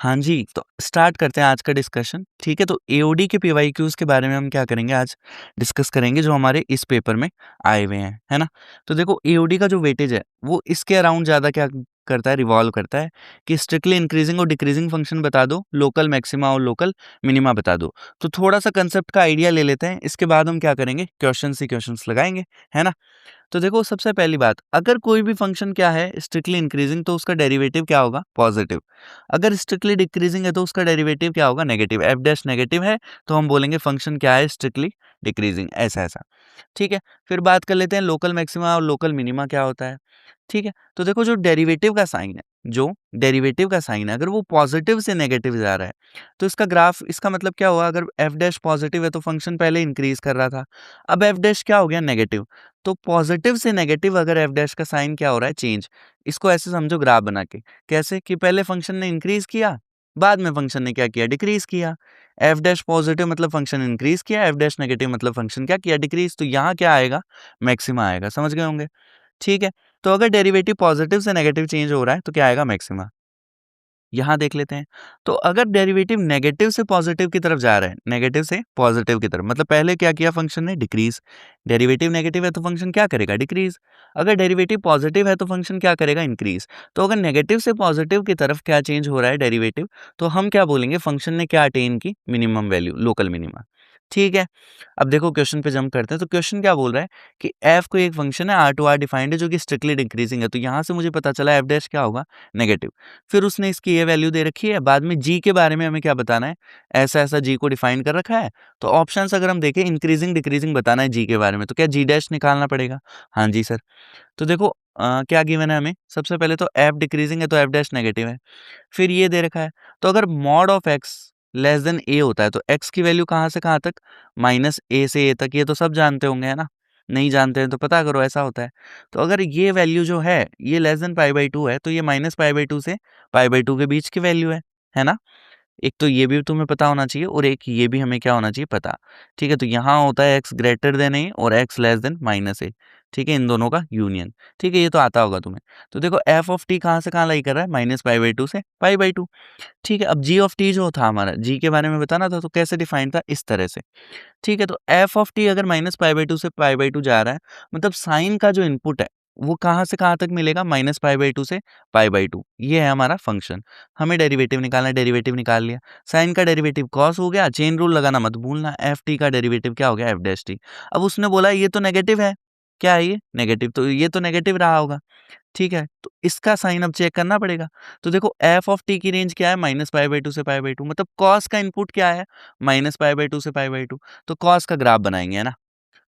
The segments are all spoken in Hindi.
हाँ जी, तो स्टार्ट करते हैं आज का डिस्कशन, ठीक है? तो एओडी के पीवाईक्यूज़ के बारे में हम क्या करेंगे आज डिस्कस करेंगे जो हमारे इस पेपर में आए हुए हैं, है ना? तो देखो एओडी का जो वेटेज है, वो इसके अराउंड ज़्यादा क्या करता है, रिवॉल्व करता है कि स्ट्रिक्टली इंक्रीजिंग और डिक्रीजिंग फंक्शन बता दो, लोकल मैक्सिमा और लोकल मिनिमा बता दो। तो थोड़ा-सा कांसेप्ट का आइडिया ले लेते हैं, इसके बाद हम क्या करेंगे, क्वेश्चन्स ही क्वेश्चन्स लगाएँगे, है ना? तो देखो सबसे पहली बात, अगर कोई भी फंक्शन क्या है स्ट्रिक्टली इंक्रीजिंग तो उसका डेरिवेटिव क्या होगा पॉजिटिव। अगर स्ट्रिक्टली डिक्रीजिंग है तो उसका डेरिवेटिव क्या होगा नेगेटिव। एफ डैश नेगेटिव है तो हम बोलेंगे फंक्शन क्या है स्ट्रिक्टली डिक्रीजिंग, ऐसा ऐसा। ठीक है, फिर बात कर लेते हैं लोकल मैक्सिमा और लोकल मिनिमा क्या होता है। ठीक है, तो देखो जो डेरिवेटिव का साइन है, जो डेरिवेटिव का साइन है अगर वो पॉजिटिव से नेगेटिव जा रहा है तो इसका ग्राफ, इसका मतलब क्या हुआ, अगर एफ डैश पॉजिटिव है तो फंक्शन पहले इंक्रीज कर रहा था, अब एफ डैश क्या हो गया नेगेटिव। तो पॉजिटिव से नेगेटिव अगर एफ डैश का साइन क्या हो रहा है चेंज, इसको ऐसे समझो ग्राफ बना के, कैसे कि पहले फंक्शन ने इंक्रीज किया, बाद में फंक्शन ने क्या किया डिक्रीज किया। एफ डैश पॉजिटिव मतलब फंक्शन इंक्रीज किया, एफ डैश नेगेटिव मतलब फंक्शन क्या किया डिक्रीज। तो यहाँ क्या आएगा मैक्सिमा आएगा, समझ गए होंगे। ठीक है, तो अगर डेरिवेटिव पॉजिटिव से नेगेटिव चेंज हो रहा है तो क्या आएगा मैक्सिमा। यहाँ देख लेते हैं, तो अगर डेरिवेटिव नेगेटिव से पॉजिटिव की तरफ जा रहा है, नेगेटिव से पॉजिटिव की तरफ मतलब पहले क्या किया फंक्शन ने डिक्रीज, डेरिवेटिव नेगेटिव है तो फंक्शन क्या करेगा डिक्रीज। अगर डेरिवेटिव पॉजिटिव है तो फंक्शन क्या करेगा इंक्रीज। तो अगर नेगेटिव से पॉजिटिव की तरफ क्या चेंज हो रहा है डेरिवेटिव, तो हम क्या बोलेंगे फंक्शन ने क्या अटेन की मिनिमम वैल्यू, लोकल मिनिमा। ठीक है, अब देखो क्वेश्चन पे जंप करते हैं। तो क्वेश्चन क्या बोल रहा है कि एफ को एक फंक्शन है आर टू आर डिफाइंड है जो कि स्ट्रिक्टली डिक्रीजिंग है, तो यहाँ से मुझे पता चला एफ डैश क्या होगा नेगेटिव। फिर उसने इसकी ये वैल्यू दे रखी है, बाद में जी के बारे में हमें क्या बताना है, ऐसा ऐसा जी को डिफाइन कर रखा है। तो ऑप्शंस अगर हम देखें इंक्रीजिंग डिक्रीजिंग बताना है जी के बारे में, तो क्या जी डैश निकालना पड़ेगा। हाँ जी सर। तो देखो क्या गिवन है हमें, सबसे पहले तो एफ डिक्रीजिंग है तो एफ डैश नेगेटिव है। फिर ये दे रखा है, तो अगर mod of X less than A होता है तो एक्स की वैल्यू कहाँ से कहाँ तक, माइनस ए से ए तक, ये तो सब जानते होंगे है ना। नहीं जानते हैं तो पता करो, ऐसा होता है। तो अगर ये वैल्यू जो है ये less than pi by two है तो ये माइनस पाई बाई टू से पाई बाई टू के बीच की वैल्यू है ना। एक तो ये भी तुम्हें पता होना चाहिए और एक ये भी हमें क्या होना चाहिए पता। ठीक है, तो यहाँ होता है एक्स ग्रेटर देन ए और एक्स लेस देन माइनस ए। ठीक है, इन दोनों का यूनियन। ठीक है, ये तो आता होगा तुम्हें। तो देखो एफ ऑफ टी कहाँ से कहाँ लाई कर रहा है, माइनस पाई बाई टू से पाई बाई टू। ठीक है, अब जी ऑफ टी जो था हमारा, जी के बारे में बताना था तो कैसे डिफाइन था इस तरह से। ठीक है, तो एफ ऑफ टी अगर माइनस पाई बाई टू से पाई बाई टू जा रहा है मतलब साइन का जो इनपुट है वो कहाँ से कहाँ तक मिलेगा, माइनस पाई बाई टू से पाई बाई टू। ये है हमारा फंक्शन, हमें डेरिवेटिव निकालना है, डेरिवेटिव निकाल लिया। साइन का डेरिवेटिव कॉस हो गया, चेन रूल लगाना मत भूलना, एफ टी का डेरिवेटिव क्या हो गया एफ डैश टी। अब उसने बोला ये तो नेगेटिव है, क्या है ये नेगेटिव, तो ये तो नेगेटिव रहा होगा। ठीक है, तो इसका साइन अब चेक करना पड़ेगा। तो देखो एफ ऑफ टी की रेंज क्या है, माइनस पाई बाई टू से पाई बाई टू, मतलब कॉस का इनपुट क्या है, माइनस पाई बाई टू से पाई बाई टू। तो कॉस का ग्राफ बनाएंगे है ना।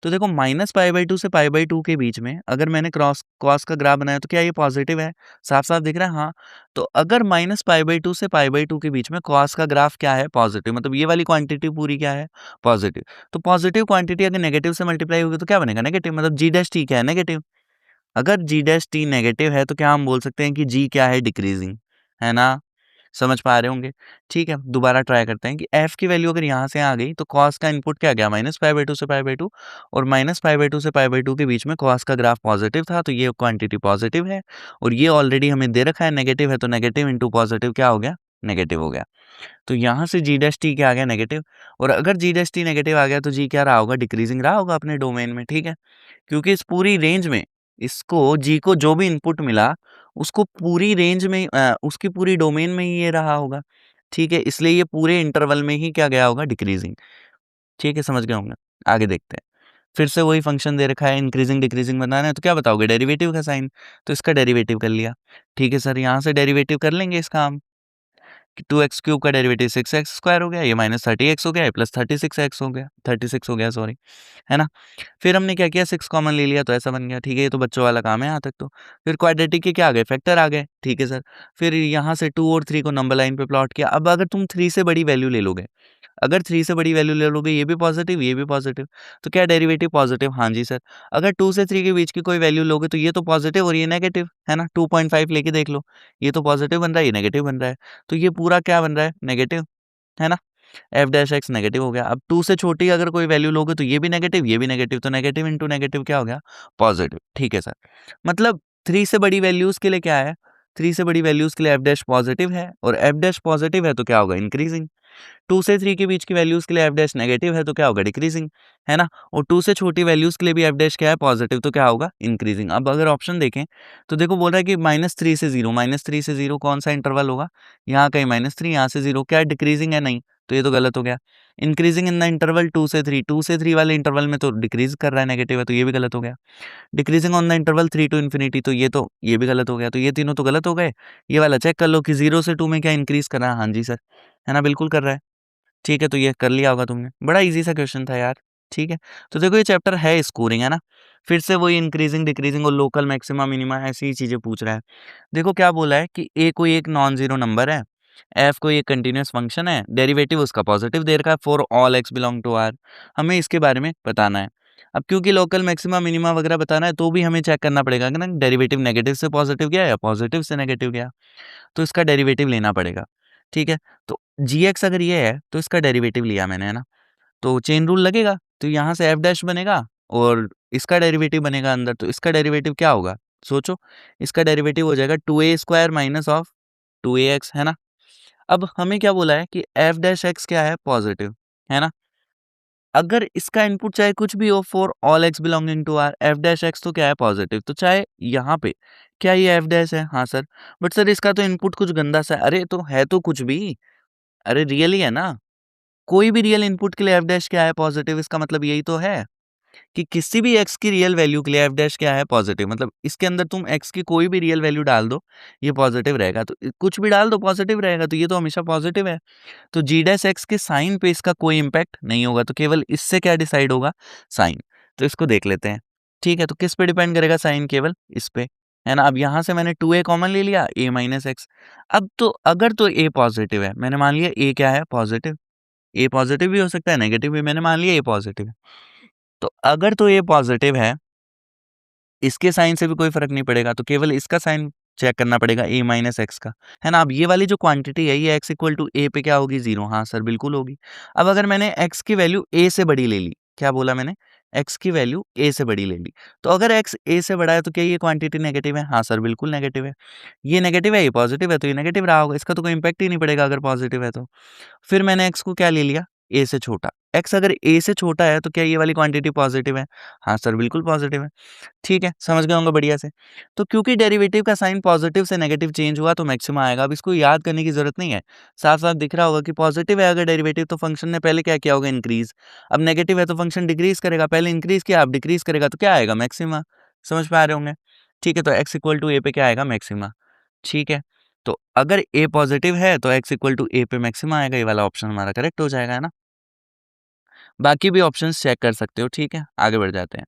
तो देखो माइनस पाई बाई टू से पाई बाई टू के बीच में अगर मैंने क्रॉस कॉस का ग्राफ बनाया तो क्या ये पॉजिटिव है, साफ साफ दिख रहा है हाँ। तो अगर माइनस पाई बाई टू से पाई बाई टू के बीच में कॉस का ग्राफ क्या है पॉजिटिव, मतलब ये वाली क्वांटिटी पूरी क्या है पॉजिटिव। तो पॉजिटिव क्वांटिटी अगर नेगेटिव से मल्टीप्लाई होगी तो क्या बनेगा नेगेटिव, मतलब जी डैश टी क्या है नेगेटिव। अगर जी डैश टी नेगेटिव है तो क्या हम बोल सकते हैं कि जी क्या है डिक्रीजिंग, है ना। समझ पा रहे होंगे। ठीक है, दोबारा ट्राई करते हैं कि एफ की वैल्यू अगर यहाँ से आ गई तो कॉस का इनपुट क्या गया माइनस पाई बाई टू से पाई बाई टू, और माइनस पाई बाई टू से पाई बाई टू के बीच में कॉस का ग्राफ पॉजिटिव था तो ये क्वांटिटी पॉजिटिव है, और ये ऑलरेडी हमें दे रखा है नेगेटिव है तो नेगेटिव इंटू पॉजिटिव क्या हो गया नेगेटिव हो गया। तो यहाँ से जी डैश टी क्या आ गया नेगेटिव, और अगर जी डैश टी नेगेटिव आ गया तो जी क्या रहा होगा डिक्रीजिंग रहा होगा अपने डोमेन में। ठीक है, क्योंकि इस पूरी रेंज में इसको जी को जो भी इनपुट मिला उसको पूरी रेंज में उसकी पूरी डोमेन में ही ये रहा होगा। ठीक है, इसलिए ये पूरे इंटरवल में ही क्या गया होगा डिक्रीजिंग। ठीक है, समझ गए होंगे। आगे देखते हैं, फिर से वही फंक्शन दे रखा है इंक्रीजिंग डिक्रीजिंग बनाना है तो क्या बताओगे डेरिवेटिव का साइन, तो इसका डेरिवेटिव कर लिया। ठीक है सर, यहाँ से डेरिवेटिव कर लेंगे इसका हम, कि टू एक्स क्यूब का डेरिवेटिव सिक्स एक्स स्क्वायर हो गया, ये माइनस थर्टी एक्स हो गया, प्लस थर्टी सिक्स एक्स हो गया, 36 हो गया सॉरी, है ना। फिर हमने क्या किया सिक्स कॉमन ले लिया तो ऐसा बन गया। ठीक है, ये तो बच्चों वाला काम है यहाँ तक तो। फिर क्वाड्रेटिक के क्या आ गए फैक्टर आ गए। ठीक है सर, फिर यहाँ से टू और थ्री को नंबर लाइन पे प्लॉट किया। अब अगर तुम थ्री से बड़ी वैल्यू ले लोगे, अगर थ्री से बड़ी वैल्यू ले लोगे ये भी पॉजिटिव ये भी पॉजिटिव, तो क्या डेरिवेटिव पॉजिटिव, हाँ जी सर। अगर टू से थ्री के बीच की कोई वैल्यू लोगे तो ये तो पॉजिटिव और ये नेगेटिव, है ना। 2.5 लेके देख लो, ये तो पॉजिटिव बन रहा है ये नेगेटिव बन रहा है, तो ये पूरा क्या बन रहा है नेगेटिव, है ना। एफ डैश एक्स नेगेटिव हो गया। अब टू से छोटी अगर कोई वैल्यू लोगे तो ये भी नेगेटिव ये भी नेगेटिव, तो नेगेटिव इंटू नेगेटिव क्या हो गया पॉजिटिव। ठीक है सर, मतलब थ्री से बड़ी वैल्यूज के लिए क्या है 3 से बड़ी वैल्यूज़ के लिए एफ डैश पॉजिटिव है और एफ डैश पॉजिटिव है तो क्या होगा इंक्रीजिंग। 2 से 3 के बीच की वैल्यूज़ के लिए एफ डैश नेगेटिव है तो क्या होगा डिक्रीजिंग, है ना? और 2 से छोटी वैल्यूज़ के लिए भी एफ डैश क्या है पॉजिटिव तो क्या होगा इंक्रीजिंग। अब अगर ऑप्शन देखें तो देखो बोल रहा है कि -3 से 0, -3 से 0 कौन-सा इंटरवल होगा? यहाँ कहीं -3 यहाँ से 0 क्या डिक्रीजिंग है? नहीं, तो ये तो गलत हो गया। इंक्रीजिंग इन द इंटरवल 2 से 3, 2 से 3 वाले इंटरवल में तो डिक्रीज़ कर रहा है नेगेटिव है तो ये भी गलत हो गया। Decreasing on the interval 3 to infinity तो ये भी गलत हो गया। तो ये तीनों तो गलत हो गए। ये वाला चेक कर लो कि 0 से 2 में क्या इंक्रीज़ कर रहा है? हाँ जी सर, है ना? बिल्कुल कर रहा है। ठीक है, तो ये कर लिया होगा तुमने। बड़ा ईज़ी सा क्वेश्चन था यार, ठीक है। तो देखो ये चैप्टर है स्कोरिंग, है ना? फिर से वही इंक्रीजिंग, डिक्रीजिंग और लोकल मैक्सिमा, मिनिमा ऐसी ही चीज़ें पूछ रहा है। देखो क्या बोला है कि ए कोई एक नॉन ज़ीरो नंबर है, एफ कोई एक कंटीन्यूअस फंक्शन है, डेरिवेटिव उसका पॉजिटिव दे रखा है for all X belong to R. हमें इसके बारे में बताना है। अब क्योंकि लोकल मैक्सिमा, मिनिमा वगैरह बताना है तो भी हमें चेक करना पड़ेगा कि ना डेरिवेटिव नेगेटिव से पॉजिटिव गया या पॉजिटिव से नेगेटिव गया। तो इसका डेरिवेटिव लेना पड़ेगा, ठीक है? तो जीएक्स अगर ये है तो इसका डेरिवेटिव लिया मैंने, है ना? तो चेन रूल लगेगा, तो यहाँ से एफ डैश बनेगा और इसका डेरिवेटिव बनेगा अंदर, तो इसका डेरिवेटिव क्या होगा? सोचो, इसका डेरिवेटिव हो जाएगा 2a square minus of 2ax, है ना? अब हमें क्या बोला है कि एफ डैश एक्स क्या है? पॉजिटिव, है ना? अगर इसका इनपुट चाहे कुछ भी हो for all X belonging to R, F dash X तो क्या है? पॉजिटिव। तो चाहे यहाँ पे क्या ये एफ डैश है? हाँ सर। बट सर इसका तो इनपुट कुछ गंदा सा है। अरे तो है तो कुछ भी, अरे रियल ही है ना। कोई भी रियल इनपुट के लिए एफ डैश क्या है? पॉजिटिव। इसका मतलब यही तो है कि किसी भी एक्स की रियल वैल्यू के लिए एफ डैश क्या है? पॉजिटिव। मतलब इसके अंदर तुम एक्स की कोई भी रियल वैल्यू डाल दो, ये पॉजिटिव रहेगा। तो कुछ भी डाल दो पॉजिटिव रहेगा, तो ये तो हमेशा पॉजिटिव है। तो जी डैश एक्स के साइन पे इसका कोई इम्पैक्ट नहीं होगा, तो केवल इससे क्या डिसाइड होगा? साइन। तो इसको देख लेते हैं, ठीक है? तो किस पे डिपेंड करेगा साइन? केवल इस पे, है ना? अब यहाँ से मैंने 2a कॉमन ले लिया, a माइनस एक्स। अब तो अगर तो a पॉजिटिव है, मैंने मान लिया a क्या है? पॉजिटिव। ए पॉजिटिव भी हो सकता है, नेगेटिव भी, मैंने मान लिया ए पॉजिटिव है। तो अगर तो ए पॉजिटिव है, इसके साइन से भी कोई फ़र्क नहीं पड़ेगा, तो केवल इसका साइन चेक करना पड़ेगा a माइनस एक्स का, है ना? अब ये वाली जो क्वांटिटी है, ये x इक्वल टू a पे क्या होगी? 0। हाँ सर, बिल्कुल होगी। अब अगर मैंने x की वैल्यू a से बड़ी ले ली, क्या बोला मैंने? x की वैल्यू a से बड़ी ले ली। तो अगर x a से बड़ा है, तो क्या ये क्वांटिटी नेगेटिव है? हाँ सर, बिल्कुल नेगेटिव है। ये नेगेटिव है, ये पॉजिटिव है, तो ये नेगेटिव रहा होगा। इसका तो कोई इम्पैक्ट ही नहीं पड़ेगा अगर पॉजिटिव है तो। फिर मैंने x को क्या ले लिया? a से छोटा। x अगर a से छोटा है, तो क्या ये वाली क्वांटिटी पॉजिटिव है? हाँ सर, बिल्कुल पॉजिटिव है। ठीक है, समझ गए होंगे बढ़िया से। तो क्योंकि डेरिवेटिव का साइन पॉजिटिव से नेगेटिव चेंज हुआ तो मैक्सिमा आएगा। अब इसको याद करने की ज़रूरत नहीं है। साफ-साफ दिख रहा होगा कि पॉजिटिव है अगर डेरिवेटिव तो फंक्शन ने पहले क्या किया होगा? इंक्रीज़। अब नेगेटिव है तो फंक्शन डिक्रीज़ करेगा। पहले इंक्रीज़ किया, अब डिक्रीज़ करेगा तो क्या आएगा? मैक्सिमा। समझ पा रहे होंगे? ठीक है, तो x इक्वल टू a पे क्या आएगा? मैक्सिमा। ठीक है, तो अगर a पॉजिटिव है तो x इक्वल टू a पे मैक्सिमा आएगा। ये वाला ऑप्शन हमारा करेक्ट हो जाएगा, है ना? बाकी भी ऑप्शंस चेक कर सकते हो, ठीक है? आगे बढ़ जाते हैं।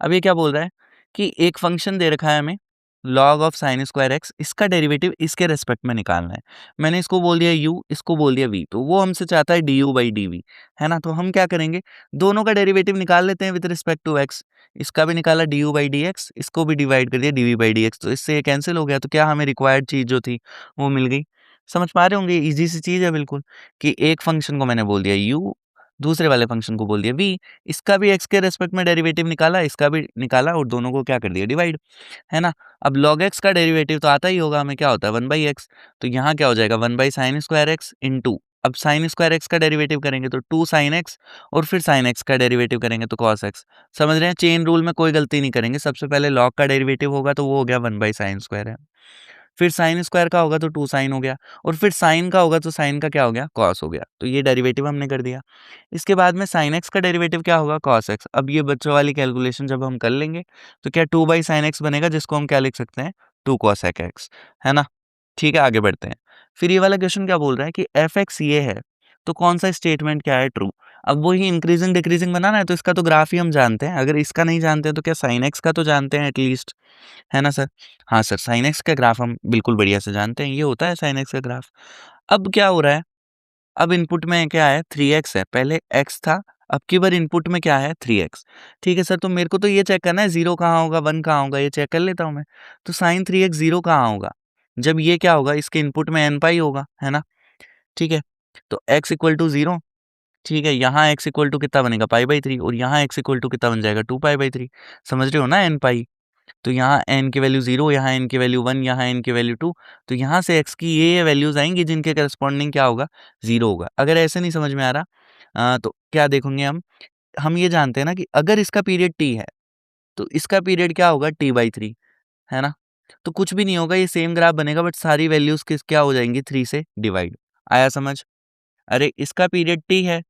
अब ये क्या बोल रहा है कि एक फंक्शन दे रखा है हमें log of sine square x, इसका डेरिवेटिव इसके रेस्पेक्ट में निकालना है। मैंने इसको बोल दिया u, इसको बोल दिया v, तो वो हमसे चाहता है du बाई डी, है ना? तो हम क्या करेंगे? दोनों का डेरिवेटिव निकाल लेते हैं विद रिस्पेक्ट टू x। इसका भी निकाला du बाई डी एक्स, इसको भी डिवाइड कर दिया dv बाई डी एक्स, तो इससे ये कैंसिल हो गया। तो क्या हमें रिक्वायर्ड चीज़ जो थी वो मिल गई। समझ पा रहे होंगे, ईजी सी चीज़ है बिल्कुल, कि एक फंक्शन को मैंने बोल दिया u, दूसरे वाले फंक्शन को बोल दिया v, इसका भी x के रेस्पेक्ट में डेरिवेटिव निकाला, इसका भी निकाला और दोनों को क्या कर दिया? डिवाइड, है ना? अब log x का डेरिवेटिव तो आता ही होगा हमें, क्या होता है? 1 बाई एक्स। तो यहाँ क्या हो जाएगा? 1 by sine square x into, अब साइन स्क्वायर एक्स का डेरिवेटिव करेंगे तो 2 साइन एक्स और फिर साइन एक्स का डेरिवेटिव करेंगे तो कॉस एक्स। समझ रहे हैं? चेन रूल में कोई गलती नहीं करेंगे। सबसे पहले log का डेरिवेटिव होगा तो वो हो गया 1 बाई साइन स्क्वायर है। फिर साइन स्क्वायर का होगा तो 2 साइन हो गया और फिर साइन का होगा तो साइन का क्या हो गया? कॉस हो गया। तो ये डेरिवेटिव हमने कर दिया। इसके बाद में साइन एक्स का डेरिवेटिव क्या होगा? Cos x. अब ये बच्चों वाली कैलकुलेशन जब हम कर लेंगे तो क्या 2 बाई साइन एक्स बनेगा, जिसको हम क्या लिख सकते हैं? 2 कॉसेक एक्स, है ना? ठीक है, आगे बढ़ते हैं। फिर ये वाला क्वेश्चन क्या बोल रहा है कि एफ एक्स ये है तो कौन सा स्टेटमेंट क्या है? ट्रू। अब वही इंक्रीजिंग डिक्रीजिंग बनाना है तो इसका तो ग्राफ ही हम जानते हैं। अगर इसका नहीं जानते हैं तो क्या साइन एक्स का तो जानते हैं एटलीस्ट, है ना सर? हाँ सर, साइन एक्स का ग्राफ हम बिल्कुल बढ़िया से जानते हैं, ये होता है साइन एक्स का ग्राफ। अब क्या हो रहा है? अब इनपुट में क्या है? 3x है, पहले x था, अब की बार इनपुट में क्या है? 3x। ठीक है सर, तो मेरे को तो ये चेक करना है 0 कहाँ होगा, 1 कहाँ होगा, ये चेक कर लेता हूँ मैं। तो साइन 3x 0 कहाँ होगा? जब ये क्या होगा? इसके इनपुट में n पाई होगा, है ना? ठीक है, तो x इक्वल टू 0, ठीक है, यहाँ x इक्वल टू कितना बनेगा? पाई बाई 3 और यहाँ x इक्वल टू कितना बन जाएगा? 2 पाई बाई 3। समझ रहे हो ना? n पाई। तो यहाँ n की वैल्यू 0, यहाँ n की वैल्यू 1, यहाँ n की वैल्यू 2, तो यहाँ से x की ये वैल्यूज आएंगी जिनके करस्पॉन्डिंग क्या होगा, 0 होगा। अगर ऐसे नहीं समझ में आ रहा तो क्या देखोगे हम ये जानते हैं ना कि अगर इसका पीरियड t है तो इसका पीरियड क्या होगा, t/3, है ना। तो कुछ भी नहीं होगा, ये सेम ग्राफ बनेगा, बट सारी वैल्यूज किस क्या हो जाएंगी, 3 से डिवाइड। आया समझ। अरे इसका पीरियड t है,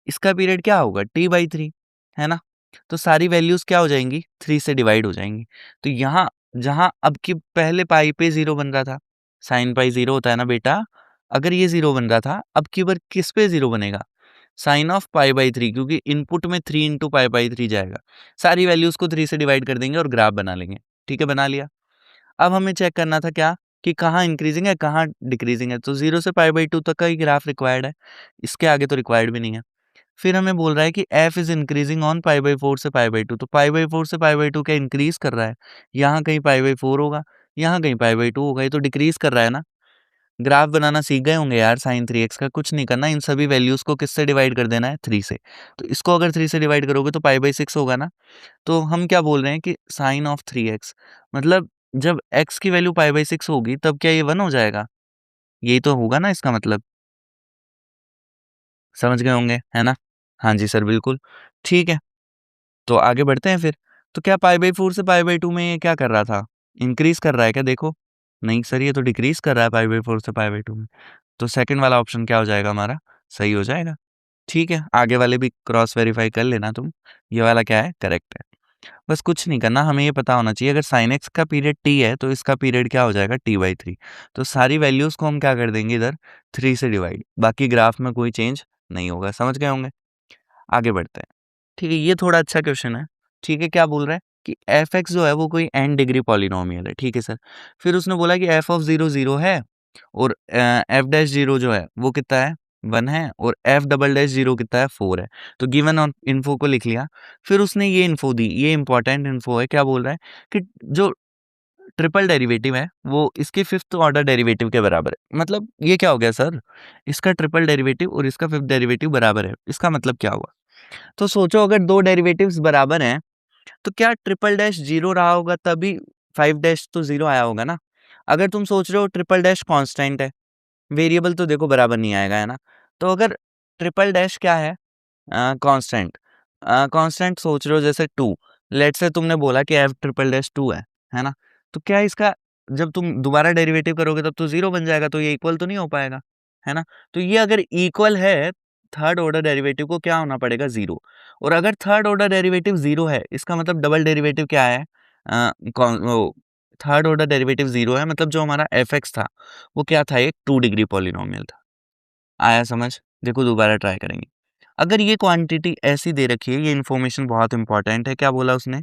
इसका पीरियड क्या होगा, t/3, है ना। तो सारी वैल्यूज क्या हो जाएंगी, 3 से डिवाइड हो जाएंगी। तो यहाँ जहां अब की पहले पाई पे 0 बन रहा था, साइन पाई 0 होता है ना बेटा, अगर ये 0 बन रहा था, अब की बार किस पे 0 बनेगा, साइन ऑफ पाई/3, क्योंकि इनपुट में 3 इंटू पाई/3 जाएगा। सारी वैल्यूज को 3 से डिवाइड कर देंगे और ग्राफ बना लेंगे। ठीक है, बना लिया। अब हमें चेक करना था क्या, कि कहाँ इंक्रीजिंग है कहाँ डिक्रीजिंग है। तो 0 से पाई/2 तक का ही ग्राफ रिक्वायर्ड है, इसके आगे तो रिक्वायर्ड भी नहीं है। फिर हमें बोल रहा है कि f इज इंक्रीजिंग ऑन पाई/4 से पाई/2, तो पाई/4 से पाई/2 क्या इंक्रीज कर रहा है, यहाँ कहीं पाई/4 होगा, यहाँ कहीं पाई/2 होगा, ये तो डिक्रीज कर रहा है ना। ग्राफ बनाना सीख गए होंगे यार, साइन 3x का कुछ नहीं करना, इन सभी वैल्यूज को किससे डिवाइड कर देना है, 3 से। तो इसको अगर 3 से डिवाइड करोगे तो पाई/6 होगा ना। तो हम क्या बोल रहे हैं कि साइन ऑफ 3x, मतलब जब x की वैल्यू पाई/6 होगी तब क्या ये 1 हो जाएगा, यही तो होगा ना इसका मतलब। समझ गए होंगे, है ना। हाँ जी सर, बिल्कुल ठीक है। तो आगे बढ़ते हैं फिर। तो क्या पाई/4 से पाई/2 में ये क्या कर रहा था, इंक्रीज कर रहा है क्या, देखो। नहीं सर, ये तो डिक्रीज कर रहा है पाई/4 से पाई/2 में। तो सेकंड वाला ऑप्शन क्या हो जाएगा हमारा, सही हो जाएगा। ठीक है, आगे वाले भी क्रॉस वेरीफाई कर लेना तुम, ये वाला क्या है, करेक्ट है। बस कुछ नहीं करना, हमें ये पता होना चाहिए अगर साइन एक्स का पीरियड टी है तो इसका पीरियड क्या हो जाएगा, t/3। तो सारी वैल्यूज को हम क्या कर देंगे इधर, 3 से डिवाइड, बाकी ग्राफ में कोई चेंज नहीं होगा। समझ गए होंगे। आगे बढ़ते हैं। ठीक है, ये थोड़ा अच्छा क्वेश्चन है। ठीक है, क्या बोल रहा है कि एफ एक्स जो है वो कोई n डिग्री पॉलिनोमियल है। ठीक है सर। फिर उसने बोला कि एफ ऑफ 0 0 है, और एफ डैश 0 जो है वो कितना है, 1 है, और एफ डबल डैश 0 कितना है, 4 है। तो गिवन इन्फो को लिख लिया। फिर उसने ये इन्फो दी, ये इंपॉर्टेंट इन्फो है। क्या बोल रहा है कि जो ट्रिपल डेरिवेटिव है वो इसके फिफ्थ ऑर्डर डेरिवेटिव के बराबर है। मतलब ये क्या हो गया सर, इसका ट्रिपल डेरिवेटिव और इसका फिफ्थ डेरिवेटिव बराबर है, इसका मतलब क्या हुआ। तो सोचो अगर दो डेरिवेटिव्स बराबर हैं तो क्या ट्रिपल डैश 0 रहा होगा, तभी 5 डैश तो 0 आया होगा ना। अगर तुम सोच रहे हो ट्रिपल डैश कांस्टेंट है, वेरिएबल तो देखो बराबर नहीं आएगा, है ना। तो अगर ट्रिपल डैश क्या है, कांस्टेंट, कांस्टेंट सोच रहे हो जैसे 2, लेट से तुमने बोला कि एफ ट्रिपल डैश 2 है ना। तो क्या इसका जब तुम दोबारा डेरिवेटिव करोगे तब तो 0 बन जाएगा, तो ये इक्वल तो नहीं हो पाएगा, है ना। तो ये अगर इक्वल है, थर्ड ऑर्डर डेरिवेटिव को क्या होना पड़ेगा, 0। और अगर थर्ड ऑर्डर डेरिवेटिव 0 है, इसका मतलब डबल डेरिवेटिव क्या है, थर्ड ऑर्डर डेरिवेटिव 0 है, मतलब जो हमारा एफ एक्स था वो क्या था, एक 2 डिग्री पॉलिनोमियल था। आया समझ। देखो दोबारा ट्राई करेंगे। अगर ये क्वांटिटी ऐसी दे रखी है, ये इन्फॉर्मेशन बहुत इंपॉर्टेंट है। क्या बोला उसने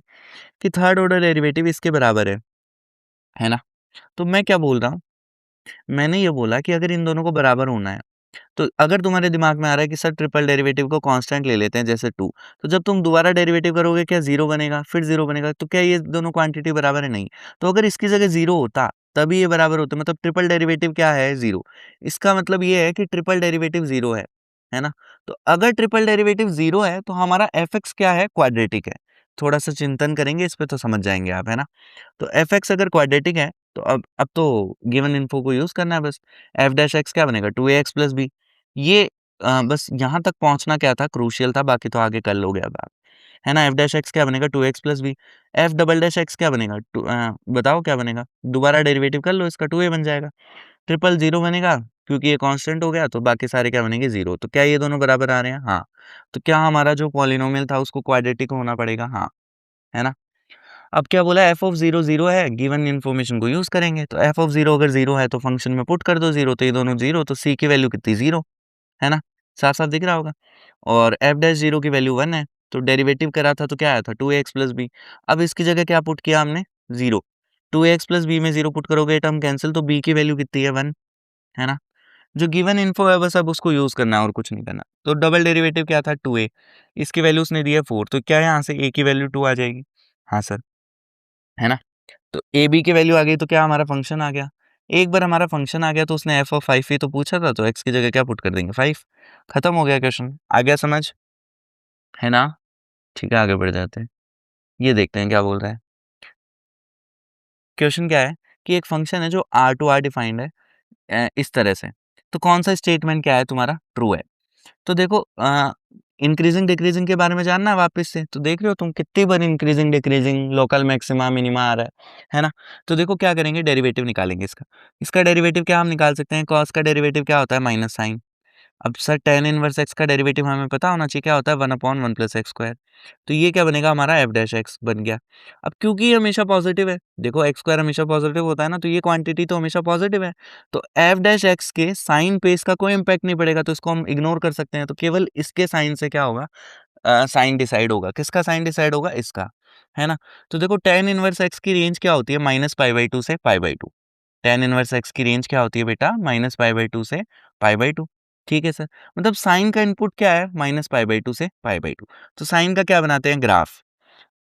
कि थर्ड ऑर्डर डेरिवेटिव इसके बराबर है ना। तो मैं क्या बोल रहा हूँ, मैंने ये बोला कि अगर इन दोनों को बराबर होना है, तो अगर तुम्हारे दिमाग में आ रहा है कि सर ट्रिपल डेरिवेटिव को कांस्टेंट ले लेते हैं जैसे 2, तो जब तुम दोबारा डेरिवेटिव करोगे क्या 0 बनेगा, फिर 0 बनेगा, तो क्या ये दोनों क्वांटिटी बराबर है, नहीं। तो अगर इसकी जगह 0 होता तभी ये बराबर होते, मतलब ट्रिपल डेरिवेटिव क्या है, 0। इसका मतलब ये है कि ट्रिपल डेरिवेटिव 0 है ना। तो अगर ट्रिपल डेरिवेटिव 0 है तो हमारा एफ एक्स क्या है, क्वाड्रेटिक है। थोड़ा सा चिंतन करेंगे इस पे तो समझ जाएंगे आप, है ना। तो एफ एक्स अगर क्वाड्रेटिक है तो अब तो गिवन इन्फो को यूज करना है बस। एफ डैश एक्स क्या बनेगा, 2ax प्लस बी। ये बस यहाँ तक पहुंचना क्या था, क्रूशियल था, बाकी तो आगे कर लोगे अब आप, है ना। एफ डैश एक्स क्या बनेगा, 2x plus B. F double dash X क्या बनेगा, बताओ क्या बनेगा, दोबारा डेरिवेटिव कर लो, इसका 2a बन जाएगा। ट्रिपल 0 बनेगा क्योंकि ये कांस्टेंट हो गया, तो बाकी सारे क्या बनेंगे, 0। तो क्या ये दोनों बराबर आ रहे हैं, हाँ। तो क्या हमारा जो पॉलिनोमियल था उसको क्वाड्रेटिक होना पड़ेगा, हाँ, है ना। अब क्या बोला, एफ ऑफ 0 0 है, गिवन इन्फॉर्मेशन को यूज करेंगे। तो एफ ऑफ 0 अगर 0 है तो फंक्शन में पुट कर दो 0, तो ये दोनों 0, तो सी की वैल्यू कितनी, 0, है ना। साफ साफ दिख रहा होगा। और एफ डैश 0 की वैल्यू 1 है, तो डेरिवेटिव करा था तो क्या आया था, 2ax प्लस बी। अब इसकी जगह क्या पुट किया हमने, 0। 2ax प्लस बी में 0 पुट करोगे, टर्म कैंसिल, तो बी की वैल्यू कितनी है, 1, है ना। जो गिवन इन्फो है बस अब उसको यूज करना है और कुछ नहीं करना। तो डबल डेरिवेटिव क्या था, 2a, इसकी वैल्यू उसने दी है 4, तो क्या यहाँ से a की वैल्यू 2 आ जाएगी, हाँ सर, है ना। तो ए बी की वैल्यू आ गई तो क्या हमारा फंक्शन आ गया। एक बार हमारा फंक्शन आ गया तो उसने एफ ऑफ 5 ही तो पूछा था, तो एक्स की जगह क्या पुट कर देंगे, 5। खत्म हो गया क्वेश्चन, आ गया समझ, है ना। ठीक है, आगे बढ़ जाते हैं। ये देखते हैं क्या बोल रहा है। क्वेश्चन क्या है कि एक फंक्शन है जो आर टू आर डिफाइंड है इस तरह से, तो कौन सा स्टेटमेंट क्या है तुम्हारा ट्रू है। तो देखो इंक्रीजिंग डिक्रीजिंग के बारे में जानना है वापस से, तो देख रहे हो तुम कितनी बार increasing decreasing local maxima minima आ रहा है ना। तो देखो क्या करेंगे, डेरिवेटिव निकालेंगे इसका। इसका डेरिवेटिव क्या हम निकाल सकते हैं, कॉस का डेरिवेटिव क्या होता है, माइनस साइन। अब सर tan इनवर्स x का डेरिवेटिव हमें पता होना चाहिए क्या होता है, 1/1 + x स्क्वायर। तो ये क्या बनेगा, हमारा f डैश x बन गया। अब क्योंकि ये हमेशा पॉजिटिव है, देखो x स्क्वायर हमेशा पॉजिटिव होता है ना, तो ये क्वांटिटी तो हमेशा पॉजिटिव है, तो f डैश x के साइन पे इसका कोई इम्पैक्ट नहीं पड़ेगा, तो इसको हम इग्नोर कर सकते हैं। तो केवल इसके साइन से क्या होगा, साइन डिसाइड होगा। किसका साइन डिसाइड होगा, इसका, है ना। तो देखो tan इनवर्स x की रेंज क्या होती है, -π/2 से π/2। tan इनवर्स x की रेंज क्या होती है बेटा, -π/2 से π/2। ठीक है सर, मतलब साइन का इनपुट क्या है, -π/2 से π/2। तो साइन का क्या बनाते हैं, ग्राफ।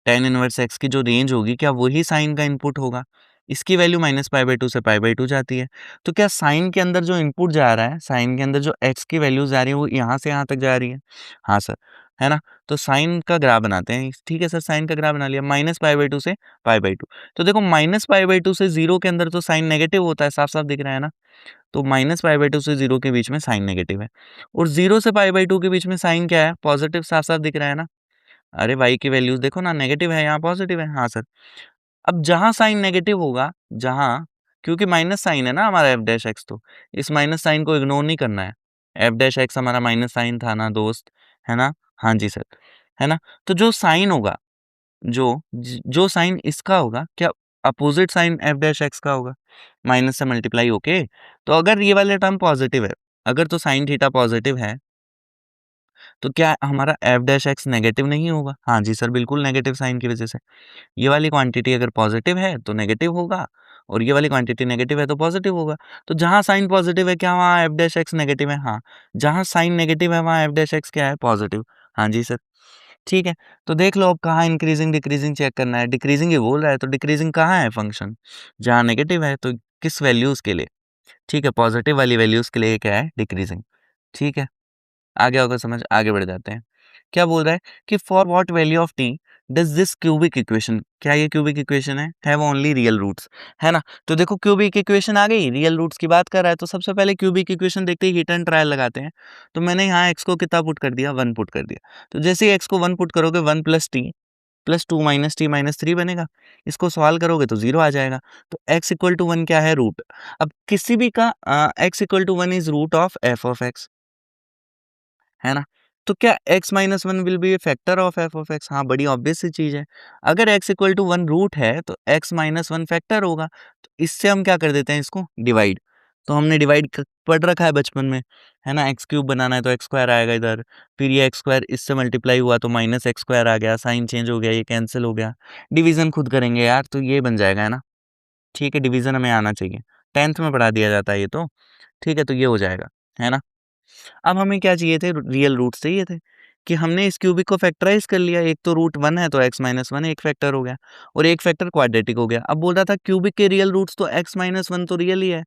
tan इनवर्स x की जो रेंज होगी, क्या वही साइन का इनपुट होगा। इसकी वैल्यू -π/2 से π/2 जाती है। तो क्या साइन के अंदर जो इनपुट जा रहा है, साइन के अंदर जो x की वैल्यू जा रही है, वो यहाँ से यहाँ तक जा रही है। हाँ सर, है ना। तो साइन का ग्राफ बनाते हैं। ठीक है सर, साइन का ग्राफ बना लिया, -π/2 से π/2। तो देखो -π/2 से 0 के अंदर तो साइन नेगेटिव होता है, साफ साफ दिख रहा है ना। तो -π/2 से 0 के बीच में साइन नेगेटिव है, और 0 से π/2 के बीच में साइन क्या है, पॉजिटिव, साफ साफ दिख रहा है ना। अरे y की वैल्यूज देखो ना, नेगेटिव है यहाँ पॉजिटिव है। हाँ सर, अब जहाँ साइन नेगेटिव होगा, जहाँ, क्योंकि माइनस साइन है ना हमारा एफ डैश एक्स, तो इस माइनस साइन को इग्नोर नहीं करना है। एफ डैश एक्स हमारा माइनस साइन था ना दोस्त, है ना। हाँ जी सर, है ना। तो जो साइन होगा, जो साइन इसका होगा, क्या opposite sign F dash X का होगा, माइनस से मल्टीप्लाई होके। तो अगर ये वाले टर्म पॉजिटिव है, अगर तो साइन थीटा पॉजिटिव है, तो क्या हमारा एफ डैश एक्स नेगेटिव नहीं होगा। हाँ जी सर, बिल्कुल नेगेटिव साइन की वजह से। ये वाली क्वांटिटी अगर पॉजिटिव है तो नेगेटिव होगा, और ये वाली क्वांटिटी नेगेटिव है तो पॉजिटिव होगा। तो जहाँ साइन पॉजिटिव है, क्या वहाँ एफ डैश एक्स नेगेटिव है। हाँ, जहाँ साइन नेगेटिव है वहाँ एफ डैश एक्स क्या है, पॉजिटिव। हाँ जी सर, ठीक है। तो देख लो अब कहाँ इंक्रीजिंग डिक्रीजिंग चेक करना है, डिक्रीजिंग ही बोल रहा है, तो डिक्रीजिंग कहाँ है फंक्शन, जहाँ नेगेटिव है, तो किस वैल्यूज के लिए। ठीक है, पॉजिटिव वाली वैल्यूज के लिए क्या है, डिक्रीजिंग। ठीक है, आ गया होगा समझ, आगे बढ़ जाते हैं। क्या बोल रहा है कि for what value of T does this cubic equation, क्या ये क्यूबिक इक्वेशन है, हैव ओनली रियल रूट्स, है ना। तो देखो क्यूबिक इक्वेशन आ गई, रियल रूट्स की बात कर रहा है, तो सबसे पहले क्यूबिक इक्वेशन देखते ही हिट एंड ट्रायल लगाते हैं। तो मैंने यहाँ एक्स को कितना पुट कर दिया, 1 पुट कर दिया। तो जैसे ही एक्स को 1 पुट करोगे, 1 + t + 2 - t - 3 बनेगा। इसको सॉल्व करोगे तो 0 आ जाएगा। तो x = 1 क्या है, रूट। अब किसी भी का x = 1 is root of f of x, है ना। तो क्या x - 1 will be a factor of f of x, हाँ बड़ी ऑब्वियस सी चीज है। अगर x = 1 रूट है तो x - 1 फैक्टर होगा। तो इससे हम क्या कर देते हैं, इसको डिवाइड। तो हमने डिवाइड पढ़ रखा है बचपन में, है ना। x³ बनाना है तो x² आएगा इधर, फिर ये x² इससे मल्टीप्लाई हुआ तो -x² आ गया, साइन चेंज हो गया, ये कैंसिल हो गया। डिवीजन खुद करेंगे यार, तो ये बन जाएगा, है ना। ठीक है, डिवीजन हमें आना चाहिए, 10th में पढ़ा दिया जाता है ये तो। ठीक है, तो ये हो जाएगा, है ना। अब हमें क्या चाहिए थे, रियल रूट चाहिए थे, कि हमने इस क्यूबिक को फैक्टराइज कर लिया। एक तो रूट 1 है तो x - 1 एक फैक्टर हो गया, और एक फैक्टर क्वाड्रेटिक हो गया। अब बोल रहा था क्यूबिक के रियल रूट्स तो x - 1 तो रियल ही है,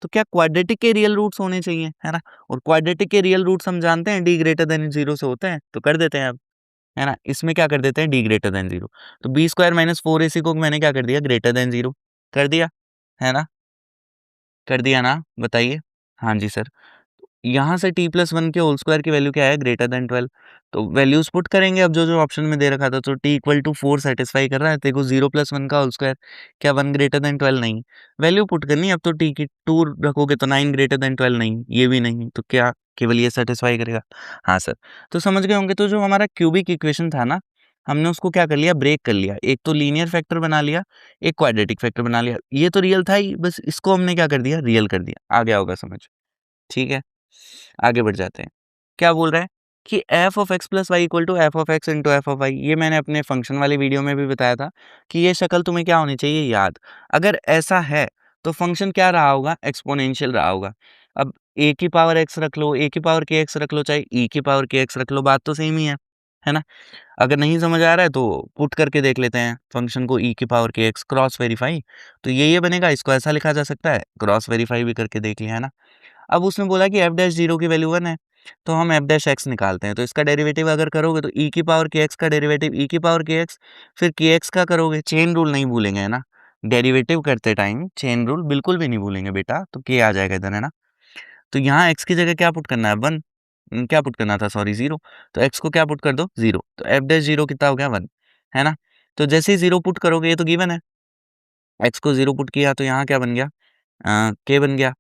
तो क्या क्वाड्रेटिक के रियल रूट्स होने चाहिए, है ना। और क्वाड्रेटिक के रियल रूट्स हम जानते हैं d 0 से होते हैं, तो कर देते हैं अब, है ना। इसमें क्या कर देते हैं, d 0। तो b² - 4ac को मैंने क्या कर दिया, >0 कर दिया, है ना। कर दिया ना, बताइए। हाँ जी सर, यहाँ से t+1 के होल स्क्वायर की वैल्यू क्या है, >12। तो वैल्यूज पुट करेंगे अब, जो ऑप्शन में दे रखा था। तो t = 4 सेटिस्फाई कर रहा है, देखो 0 + 1 का होल स्क्वायर, क्या 1 > 12 नहीं। वैल्यू पुट करनी है अब, तो t की 2 रखोगे तो 9 > 12 नहीं, ये भी नहीं, तो क्या केवल ये सेटिस्फाई करेगा। हाँ सर, तो समझ गए होंगे। तो जो हमारा क्यूबिक इक्वेशन था ना, हमने उसको क्या कर लिया, ब्रेक कर लिया। एक तो लीनियर फैक्टर बना लिया, एक क्वाड्रेटिक फैक्टर बना लिया। ये तो रियल था ही, बस इसको हमने क्या कर दिया, रियल कर दिया। आ गया होगा समझ, ठीक है। आगे बढ़ जाते हैं। क्या बोल रहा है कि f of x plus Y equal to F of X into F of Y. ये मैंने अपने फंक्शन वाली वीडियो में भी बताया था कि ये शक्ल तुम्हें क्या होनी चाहिए, याद। अगर ऐसा है तो फंक्शन क्या रहा होगा, एक्सपोनेंशियल रहा होगा। अब a की पावर x रख लो, a की पावर kx रख लो, चाहे e की पावर kx रख लो, बात तो सेम ही है ना। अगर नहीं समझ आ रहा है तो पुट करके देख लेते हैं फंक्शन को, e की पावर kx क्रॉस वेरीफाई। तो ये बनेगा, इसको ऐसा लिखा जा सकता है, क्रॉस वेरीफाई भी करके देख लिया, है ना। अब उसने बोला कि f' 0 की वैल्यू 1 है, तो हम f' निकालते हैं। तो इसका डेरिवेटिव अगर करोगे तो e की पावर kx का डेरिवेटिव e की पावर kx, फिर kx का करोगे, चेन रूल नहीं भूलेंगे, है ना। डेरिवेटिव करते टाइम चेन रूल बिल्कुल भी नहीं भूलेंगे बेटा, तो के आ जाएगा इधर, है ना। तो यहाँ x की जगह क्या पुट करना है, 1, क्या पुट करना था, सॉरी 0, तो x को क्या पुट कर दो, 0, तो f डैश 0 कितना हो गया, 1, है ना। तो जैसे ही 0 पुट करोगे, ये तो गिवन है, x को 0 पुट किया तो यहाँ क्या बन गया, k बन गया,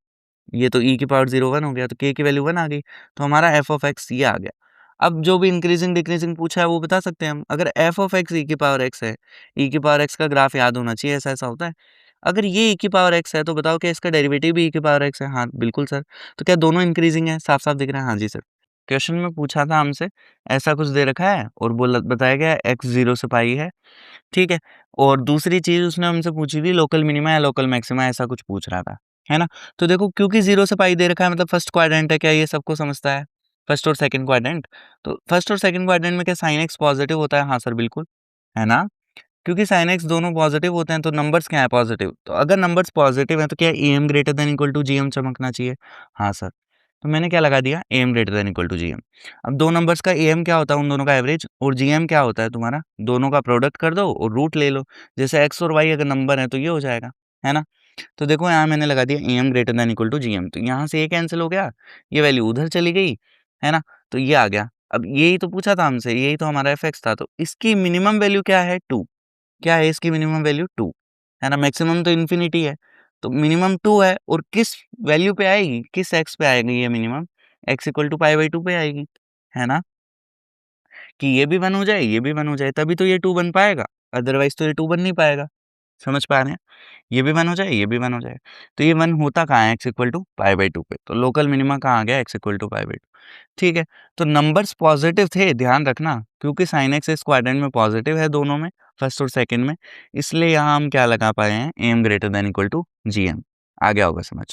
ये तो e की पावर 0 1 हो गया, तो k की वैल्यू 1 आ गई, तो हमारा f ऑफ x ये आ गया। अब जो भी इंक्रीजिंग डिक्रीजिंग पूछा है वो बता सकते हैं हम, अगर f ऑफ x e की पावर x है, e की पावर x का ग्राफ याद होना चाहिए, ऐसा ऐसा होता है। अगर ये e की पावर x है तो बताओ क्या इसका डेरिवेटिव भी e की पावर x है, हाँ बिल्कुल सर। तो क्या दोनों इंक्रीजिंग है, साफ साफ दिख रहा है, हाँ जी सर। क्वेश्चन में पूछा था हमसे, ऐसा कुछ दे रखा है और बोला बताया गया x 0 से पाई है, ठीक है। और दूसरी चीज़ उसने हमसे पूछी थी लोकल मिनिमा या लोकल मैक्सिमा, ऐसा कुछ पूछ रहा था, है ना। तो देखो क्योंकि 0 से पाई दे रखा है मतलब फर्स्ट क्वाड्रेंट है, क्या ये सबको समझता है, फर्स्ट और सेकंड क्वाड्रेंट। तो फर्स्ट और सेकंड क्वाड्रेंट में क्या साइन एक्स पॉजिटिव होता है, हाँ सर बिल्कुल, है ना। क्योंकि साइन एक्स दोनों पॉजिटिव होते हैं तो नंबर्स क्या है, पॉजिटिव, तो अगर नंबर्स पॉजिटिव हैं तो क्या A M greater than equal to G M चमकना चाहिए, हाँ सर। तो मैंने क्या लगा दिया, A M greater than equal to G M. अब दो नंबर्स का ए एम क्या होता है, उन दोनों का एवरेज, और जी एम क्या होता है तुम्हारा, दोनों का प्रोडक्ट कर दो और रूट ले लो, जैसे एक्स और वाई अगर नंबर है तो ये हो जाएगा, है ना। तो देखो यहाँ मैंने लगा दिया A M greater than equal to G M, तो यहाँ से ये कैंसिल हो गया, ये वैल्यू उधर चली गई, है ना। तो ये आ गया। अब यही तो पूछा था हमसे, यही तो हमारा एफ एक्स था, तो इसकी मिनिमम वैल्यू क्या है, 2, क्या है इसकी मिनिमम वैल्यू, 2, है ना। मैक्सिमम तो इन्फिनिटी है, तो मिनिमम 2 है, और किस वैल्यू पे आएगी, किस एक्स पे आएगी ये minimum, X equal to pi by 2 पे आएगी, है ना। कि ये भी 1 हो जाए, ये भी 1 हो जाए, तभी तो ये 2 बन पाएगा, अदरवाइज तो ये 2 बन नहीं पाएगा। समझ पा रहे हैं? ये भी 1 हो जाए, ये भी 1 हो जाए, तो ये 1 होता कहाँ है, X equal to pi by 2 पे, तो लोकल मिनिमा कहाँ आ गया, X equal to pi by 2, ठीक है। तो नंबर्स पॉजिटिव थे, ध्यान रखना, क्योंकि साइन एक्स इस क्वाड्रेंट में पॉजिटिव है दोनों में, फर्स्ट और सेकंड में, इसलिए यहाँ हम क्या लगा पाए हैं, M greater than equal to G M. आ गया होगा समझ।